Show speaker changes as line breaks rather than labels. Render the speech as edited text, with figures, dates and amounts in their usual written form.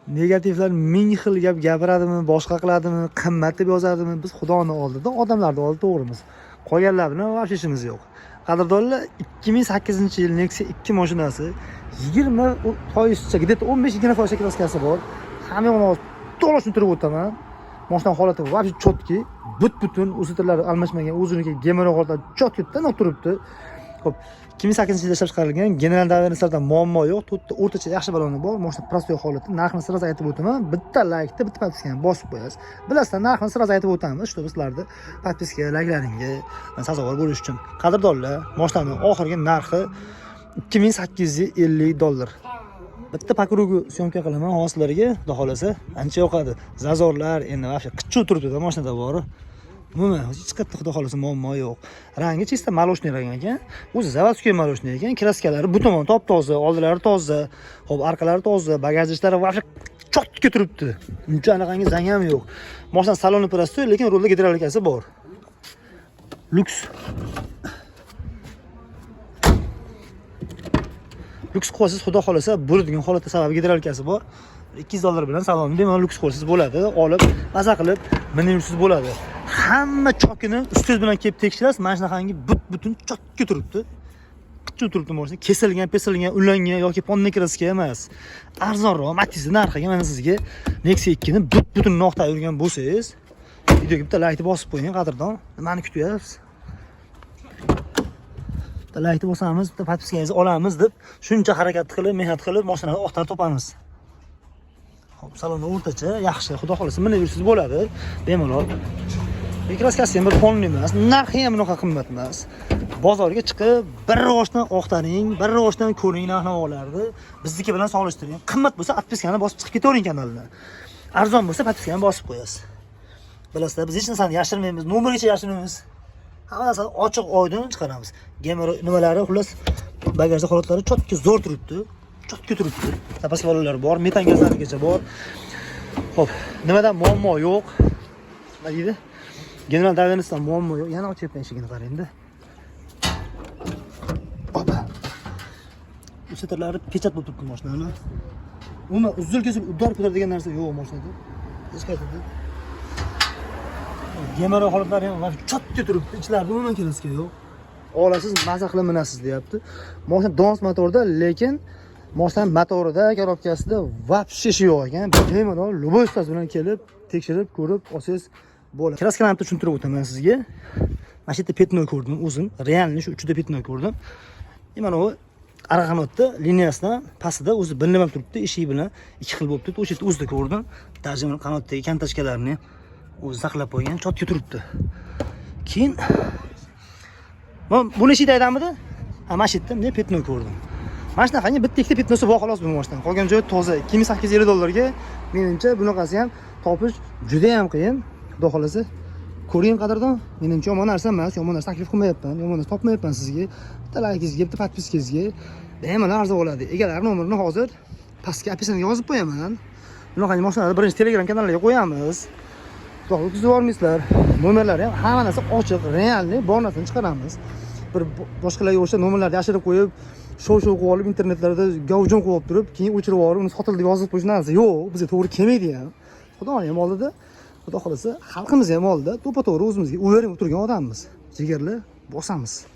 negativlar ming xil gap gapiradimi, boshqa qiladimi, qimmat deb yozadimi, biz Xudoni oldida, odamlarni oldida to'g'rimiz. Qolganlar bilan vaqt ishimiz yo'q. Qadrdonlar, 2008-yil Nexia 2 mashinasi 20%, где-то 15-20% kraskasi bor. Hamma yo'g'ini to'g'ri turib o'taman. Mashina holati вообще chotki, but-butun, usitlari almashmagan, o'ziniki gemaro holatda chotkidan turibdi. Xo'p, 2008-yilda ishlab chiqarilgan general davriyatlardan muammo yo'q. To'rtta o'rtacha yaxshi baloni bor. Mashina prostoy holati. Narxini sirasiz aytib o'taman. Bitta laykni, bitta podpiskani bosib qo'yasiz. Bilasizlar, narxini sirasiz aytib o'tamiz, shu sizlarni podpiska, layklaringga sazovor bo'lish uchun. Qadrdonlar, mashinaning oxirgi narxi $2850. Bitta pakrugu syomka qilaman hozirlarga, xudo xolasa, ancha yoqadi. Zazorlar endi vaqti qichib turibdi-da mashinada bor. Umuman hech qayerda xudo xolasa muammo yo'q. Rangi chista maloshniy rang ekan. O'zi zavodskiy maloshniy ekan. Kraskalari bu tomon top-toza, oldilari toza, xo'p, orqalari toza, bagajlari vaqti chotga turibdi. Uncha anaqangi zang ham yo'q. Mashina saloni prostoy, lekin rulda gidravlikasi bor. Luks. Luks qo'ysiz xudo xolasa bo'ladigan holatda sababi gidravlikasi bor. $200 bilan salonni bemalol luks qo'ysiz bo'ladi. Olib, maza qilib, minib bo'ladi. Hamma chokini ustoz bilan kelib tekshirasiz. Mana shunaqangi butun chotga turibdi. Qichib turibdi mashina. Kesilgan, pesilgan, ulangan yoki ponni kraska emas. Arzonroq Matiz narxiga mana sizga Nexia 2 ni butun noqta yurgan bo'lsangiz, videoga bitta laykni bosib qo'ying, qadrdon. Nimani kutyapsiz? Bitta laykni bosamiz, bitta podpiskangizni olamiz deb shuncha harakat qilib, mehnat qilib mashinani oqtarib topamiz. Xo'p, saloni o'rtacha, yaxshi, xudo xolasa minib yursiz bo'ladi, bemalol. Kraskasi ham bir polni emas, narxi ham bunaqa qimmat emas. Bozorga chiqib, bir rivojdan oqtaring, bir rivojdan ko'ring narx-navolarni, bizniki bilan solishtiring. Qimmat bo'lsa, podpiskani bosib chiqib ketavering kanaldan. Arzon bo'lsa, podpiskani bosib qo'yasiz. Bilasizlar, biz hech narsani yashirmaymiz, nomergacha yashirmaymiz. Hamma narsani ochiq oydin chiqaramiz. Gemero nimalari, xullas, bagajda holatlari chotga zo'r turibdi. Chotga turibdi. Zapaska balonlari bor, metan gazlarigacha bor. Xo'p, nimadan muammo yo'q? Nima deydi? General davriyatdan muammo yo'q. Yana ochib eshigini qarang-da. Opa. Usitlari pechat bo'lib turibdi mashinani. Umuman uzil-kesil uddor degan narsa yo'q mashinada. Hech qayerda. Gemaro holatlari ham chotga turibdi. Ichlarida umuman kraska yo'q. Olasiz, maza qilib minasiz deyapti. Mashina Dons motorda, lekin mashina motorida, korobkasida вообще ishi yo'q ekan. Bemalol любой ustoz bilan kelib, tekshirib, ko'rib olsangiz bo'ladi. Kraskani tushuntirib o'taman sizga. Mana shu yerda petnoy ko'rdim o'zim. Realni shu uchida petnoy ko'rdim. Mana bu araqanotda liniyasidan pastida o'zi bilinib turibdi, eshik bilan ikki xil bo'lib turibdi. O'sha yerda o'zida ko'rdim. Tarjimon qanotdagi kantashkalarni o'zi saqlab qo'ygan, chotga turibdi. Keyin buni eshikda aydamidi? Ha, mana shu yerda men petnoy ko'rdim. Mana shunaqangi bitta ikkita petnosi bor xolos bu mashinadan. Qolgan joyi toza. $2850 ga menimcha bunaqasi ham topish juda ham qiyin. Xudo xolasa ko'ring qadrdon. Menimcha yomon narsa emas, yomon narsa taklif qilmayapman, yomon narsa topmayapman sizga. Bitta laykingizga, bitta podpiskangizga bemalol arzon bo'ladi. Egalar nomerini hozir pastga opisiyaga yozib qo'yaman. Bunaqangi mashinalarni birinchi Telegram kanaliga qo'yamiz. Xudo xolasa kuzatvormaysizlar. Nomerlari ham hamma narsa ochiq, realni bor narsani chiqaramiz. Bir boshqalarga o'xshab nomerlarni yashirib qo'yib, shov-shov qilib olib internetlarda gavjum qilib turib, keyin o'chirib yuborib, uni sotildi deb yozib qo'yish narsa yo'q. Bizga to'g'ri kelmaydi ham. Xudoni ham oldida, xudo xolasa xalqimiz ham oldida to'pa-to'g'ri o'zimizga o'ylarib turgan odammiz. Jigarlar bosamiz.